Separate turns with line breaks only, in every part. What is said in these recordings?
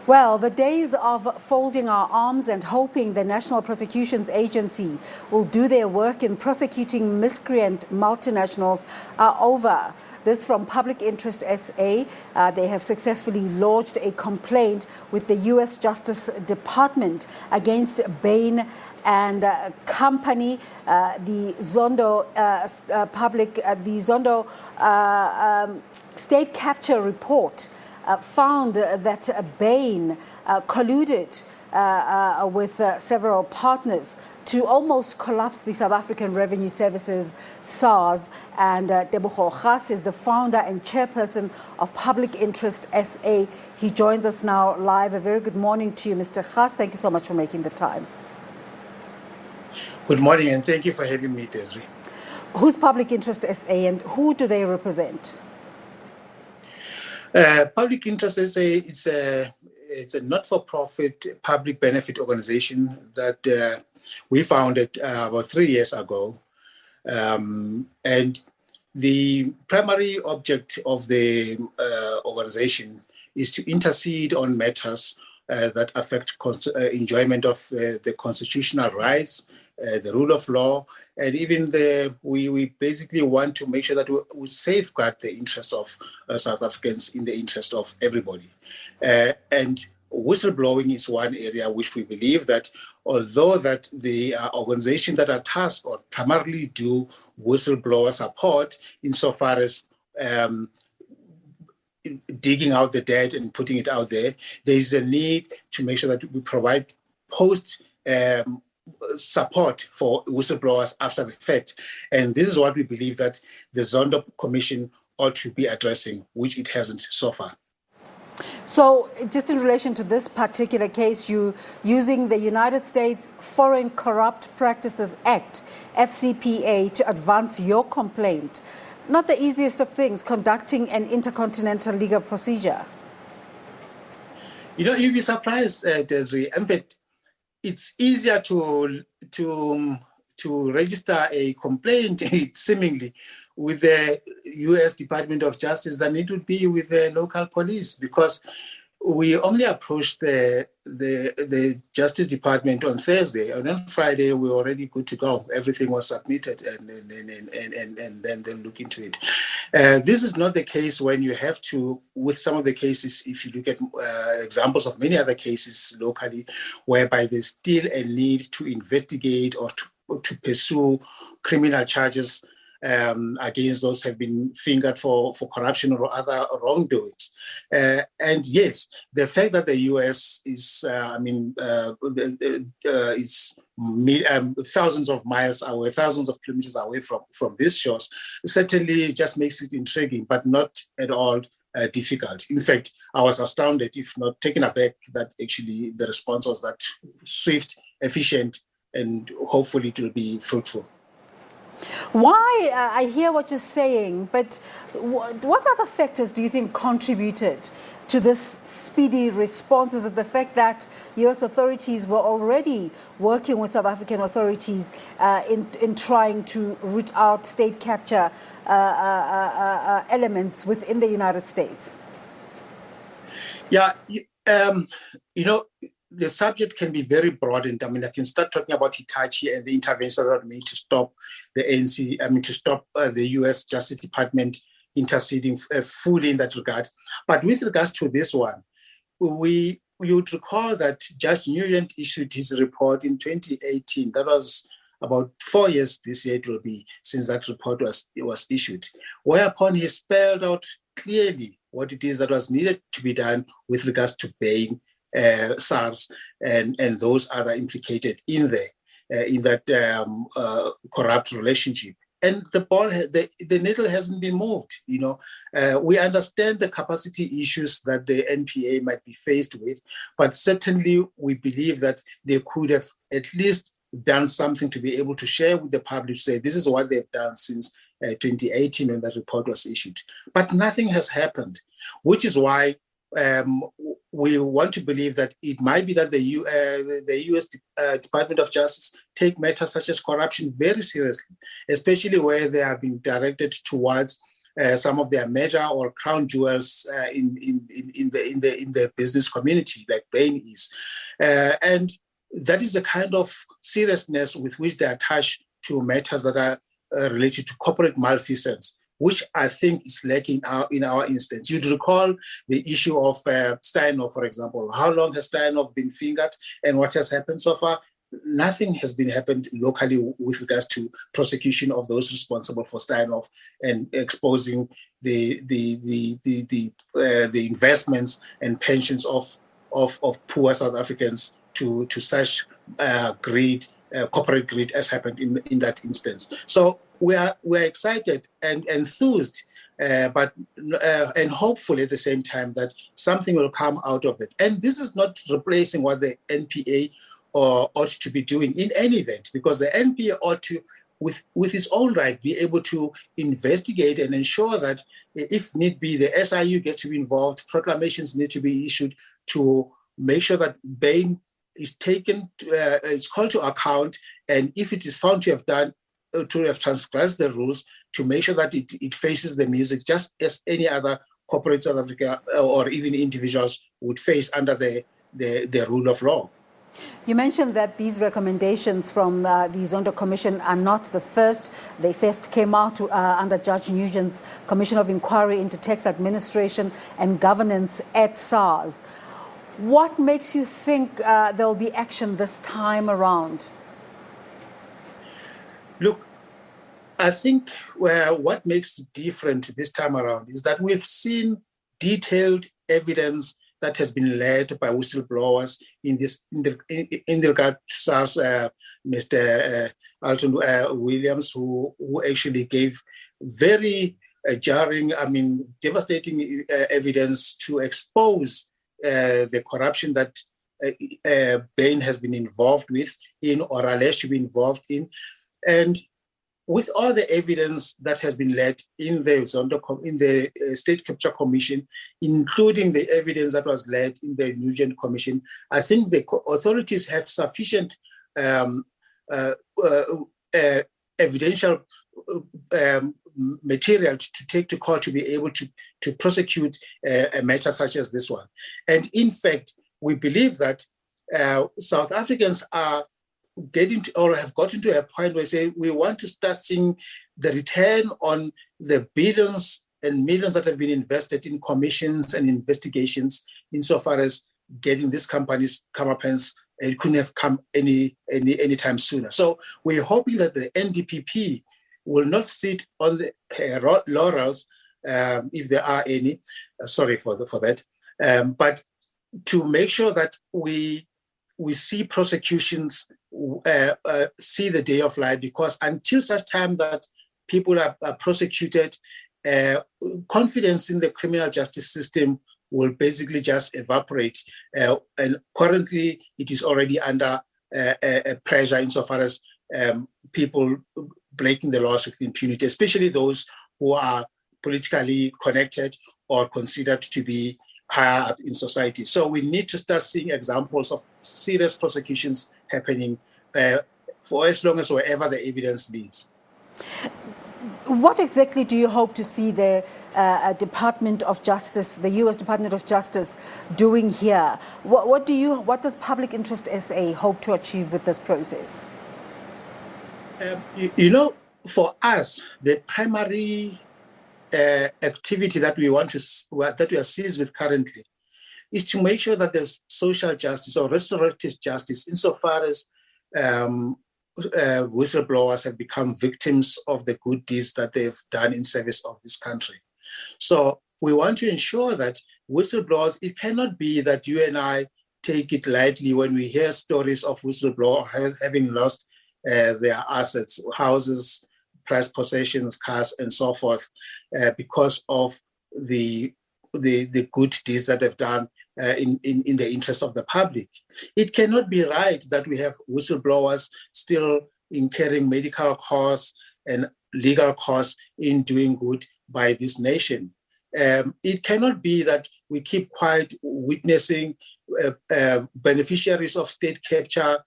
Well, the days of folding our arms and hoping the National Prosecutions Agency will do their work in prosecuting miscreant multinationals are over. This from Public Interest SA. They have successfully lodged a complaint with the U.S. Justice Department against Bain and Company. The Zondo state capture report found that Bain colluded with several partners to almost collapse the South African Revenue Services, SARS. And Tebogo Gas is the founder and chairperson of Public Interest SA. He joins us now live. A very good morning to you, Mr. Gas. Thank you so much for making the time.
Good morning, and thank you for having me, Desiree.
Who's Public Interest SA and who do they represent?
Public Interest SA it's a not-for-profit public benefit organization that we founded about 3 years ago. And the primary object of the organization is to intercede on matters that affect enjoyment of the constitutional rights, the rule of law, and even we basically want to make sure that we safeguard the interests of South Africans in the interest of everybody. And whistleblowing is one area which we believe that although that the organizations that are tasked or primarily do whistleblower support insofar as digging out the dead and putting it out there, there is a need to make sure that we provide post support for whistleblowers after the fact. And this is what we believe that the Zondo Commission ought to be addressing, which it hasn't so far.
So just in relation to this particular case, you using the United States Foreign Corrupt Practices Act, FCPA, to advance your complaint. Not the easiest of things, conducting an intercontinental legal procedure.
You know, you'd be surprised, Desiree. In fact, it's easier to register a complaint, seemingly, with the U.S. Department of Justice than it would be with the local police, because we only approached the Justice Department on Thursday, and on Friday we were already good to go. Everything was submitted, and then they look into it. This is not the case when you have to, with some of the cases, if you look at examples of many other cases locally, whereby there's still a need to investigate or to pursue criminal charges against those who have been fingered for corruption or other wrongdoings. And yes, the fact that the U.S. is, thousands of miles away, thousands of kilometers away from these shores, certainly just makes it intriguing, but not at all difficult. In fact, I was astounded, if not taken aback, that actually the response was that swift, efficient, and hopefully it will be fruitful.
Why? I hear what you're saying, but what other factors do you think contributed to this speedy response? Is it the fact that U.S. authorities were already working with South African authorities in trying to root out state capture elements within the United States?
Yeah, you know, the subject can be very broad, and I mean, I can start talking about Hitachi and the intervention that made to stop the ANC, to stop the U.S. Justice Department interceding fully in that regard. But with regards to this one, you would recall that Judge Nugent issued his report in 2018. That was about 4 years this year it will be since that report was issued, whereupon he spelled out clearly what it is that was needed to be done with regards to Bain, SARS, and those other implicated in there, in that corrupt relationship. And the needle hasn't been moved. You know, we understand the capacity issues that the NPA might be faced with, but certainly we believe that they could have at least done something to be able to share with the public, say this is what they've done since 2018 when that report was issued. But nothing has happened, which is why we want to believe that it might be that the U.S. Department of Justice take matters such as corruption very seriously, especially where they have been directed towards some of their major or crown jewels in the business community, like Bain is. And that is the kind of seriousness with which they attach to matters that are related to corporate malfeasance, which I think is lacking in our instance. You'd recall the issue of Steinhoff, for example. How long has Steinhoff been fingered and what has happened so far? Nothing has been happened locally with regards to prosecution of those responsible for Steinhoff and exposing the investments and pensions of poor South Africans to such greed, corporate greed, as happened in that instance. So we are excited and enthused, but hopeful at the same time that something will come out of it. And this is not replacing what the NPA ought to be doing in any event, because the NPA ought to, with its own right, be able to investigate and ensure that, if need be, the SIU gets to be involved. Proclamations need to be issued to make sure that Bain is taken, is called to account, and if it is found to have transgressed the rules, to make sure that it faces the music just as any other corporate South Africa or even individuals would face under the rule of law.
You mentioned that these recommendations from the Zondo Commission are not the first. They first came out under Judge Nugent's Commission of Inquiry into Tax Administration and Governance at SARS. What makes you think there'll be action this time around?
Look, I think what makes it different this time around is that we've seen detailed evidence that has been led by whistleblowers in regard to SARS. Mr. Alton Williams, who actually gave very jarring, devastating evidence to expose the corruption that Bain has been involved with or alleged to be involved in. And with all the evidence that has been led in the State Capture Commission, including the evidence that was led in the Nugent Commission, I think the authorities have sufficient evidential material to take to court to be able to prosecute a matter such as this one. And in fact, we believe that South Africans are have gotten to a point where say we want to start seeing the return on the billions and millions that have been invested in commissions and investigations, insofar as getting these companies comeuppance. It couldn't have come any time sooner. So we're hoping that the NDPP will not sit on the laurels, if there are any. Sorry for that, but to make sure that we see prosecutions see the day of light, because until such time that people are prosecuted, confidence in the criminal justice system will basically just evaporate. And currently, it is already under pressure insofar as people breaking the laws with impunity, especially those who are politically connected or considered to be higher up in society. So we need to start seeing examples of serious prosecutions happening for as long as wherever the evidence leads.
What exactly do you hope to see the Department of Justice, the U.S. Department of Justice, doing here? What does Public Interest SA hope to achieve with this process? For us, the primary activity that we are seized with currently is to make sure that there's social justice or restorative justice, insofar as whistleblowers have become victims of the good deeds that they've done in service of this country. So we want to ensure that whistleblowers, it cannot be that you and I take it lightly when we hear stories of whistleblowers having lost their assets, houses, prized possessions, cars, and so forth, because of the good deeds that they've done in the interest of the public. It cannot be right that we have whistleblowers still incurring medical costs and legal costs in doing good by this nation. It cannot be that we keep quiet witnessing beneficiaries of state capture,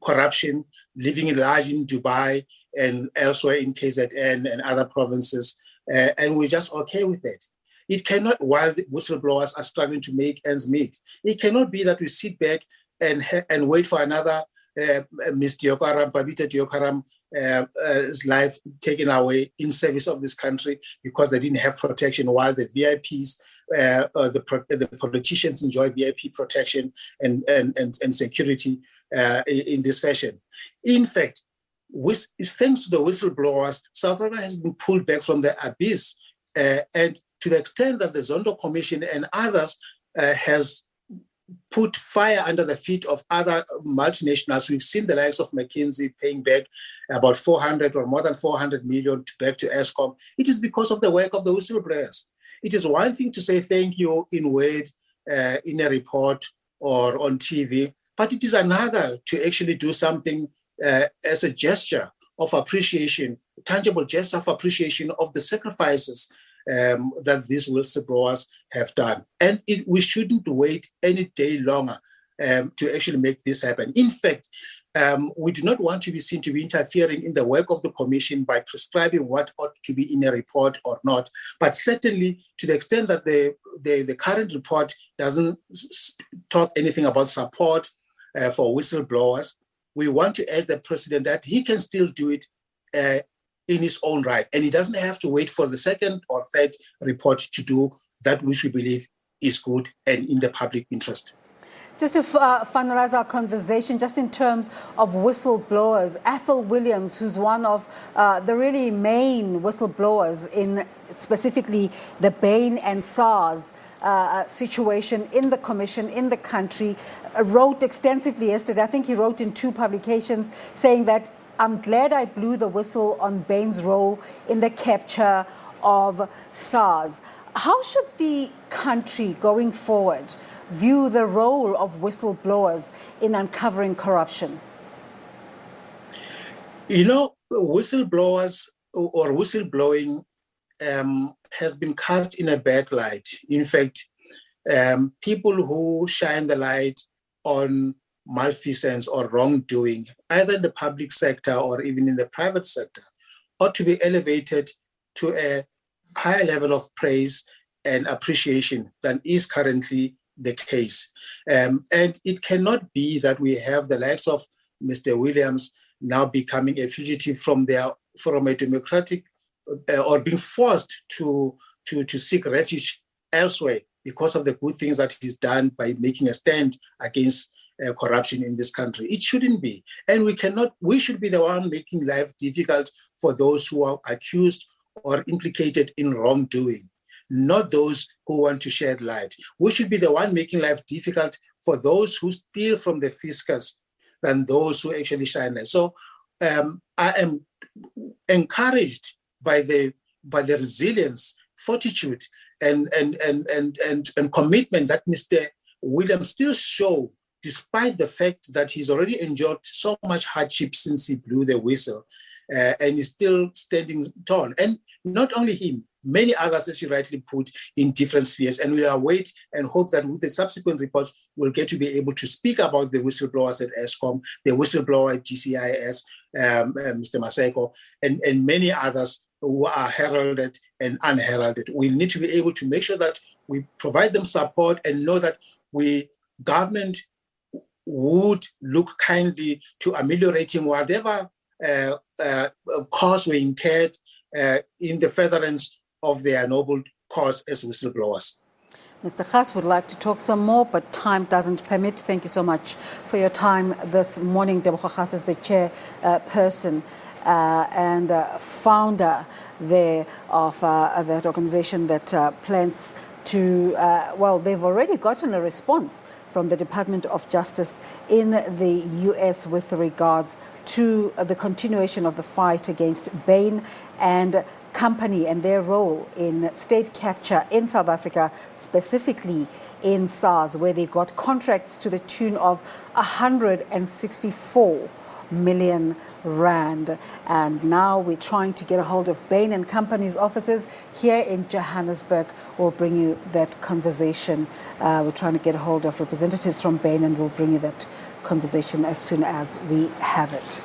corruption, living large in Dubai and elsewhere in KZN and other provinces,
and we're just okay with that. It cannot, while the whistleblowers are struggling to make ends meet, it cannot be that we sit back and wait for another Ms. Diokaram, Babita Diokaram's life taken away in service of this country because they didn't have protection, while the VIPs, the politicians enjoy VIP protection and security in this fashion. In fact, thanks to the whistleblowers, South Africa has been pulled back from the abyss, and to the extent that the Zondo Commission and others has put fire under the feet of other multinationals. We've seen the likes of McKinsey paying back about 400 or more than 400 million back to Eskom. It is because of the work of the whistleblowers. It is one thing to say thank you in word, in a report or on TV, but it is another to actually do something as a gesture of appreciation, tangible gesture of appreciation of the sacrifices that these whistleblowers have done. And we shouldn't wait any day longer to actually make this happen. In fact, we do not want to be seen to be interfering in the work of the commission by prescribing what ought to be in a report or not. But certainly, to the extent that the current report doesn't talk anything about support for whistleblowers, we want to ask the president that he can still do it in his own right. And he doesn't have to wait for the second or third report to do that which we believe is good and in the public interest.
Just to finalize our conversation, just in terms of whistleblowers, Ethel Williams, who's one of the really main whistleblowers in specifically the Bain and SARS situation in the commission, in the country, wrote extensively yesterday. I think he wrote in 2 publications saying that I'm glad I blew the whistle on Bain's role in the capture of SARS. How should the country going forward view the role of whistleblowers in uncovering corruption?
You know, whistleblowers or whistleblowing has been cast in a bad light. In fact, people who shine the light on malfeasance or wrongdoing, either in the public sector or even in the private sector, ought to be elevated to a higher level of praise and appreciation than is currently the case. And it cannot be that we have the likes of Mr. Williams now becoming a fugitive from a democratic or being forced to seek refuge elsewhere because of the good things that he's done by making a stand against corruption in this country. It shouldn't be. And we should be the one making life difficult for those who are accused or implicated in wrongdoing, not those who want to shed light. We should be the one making life difficult for those who steal from the fiscals than those who actually shine light. So I am encouraged by the resilience, fortitude, and commitment that Mr. Williams still show, despite the fact that he's already endured so much hardship since he blew the whistle, and is still standing tall. And not only him, many others, as you rightly put, in different spheres. And we await and hope that with the subsequent reports, we'll get to be able to speak about the whistleblowers at Eskom, the whistleblower at GCIS, Mr. Maseko, and many others who are heralded and unheralded. We need to be able to make sure that we provide them support and know that government would look kindly to ameliorating whatever costs were incurred in the furtherance of their noble cause as whistleblowers.
Mr. Gas would like to talk some more, but time doesn't permit. Thank you so much for your time this morning. Debocha Gas is the chairperson and founder there of that organization that plans to, they've already gotten a response from the Department of Justice in the US with regards to the continuation of the fight against Bain and Company and their role in state capture in South Africa, specifically in SARS, where they got contracts to the tune of 164 million rand. And now we're trying to get a hold of Bain and Company's offices here in Johannesburg. We'll bring you that conversation. We're trying to get a hold of representatives from Bain, and we'll bring you that conversation as soon as we have it.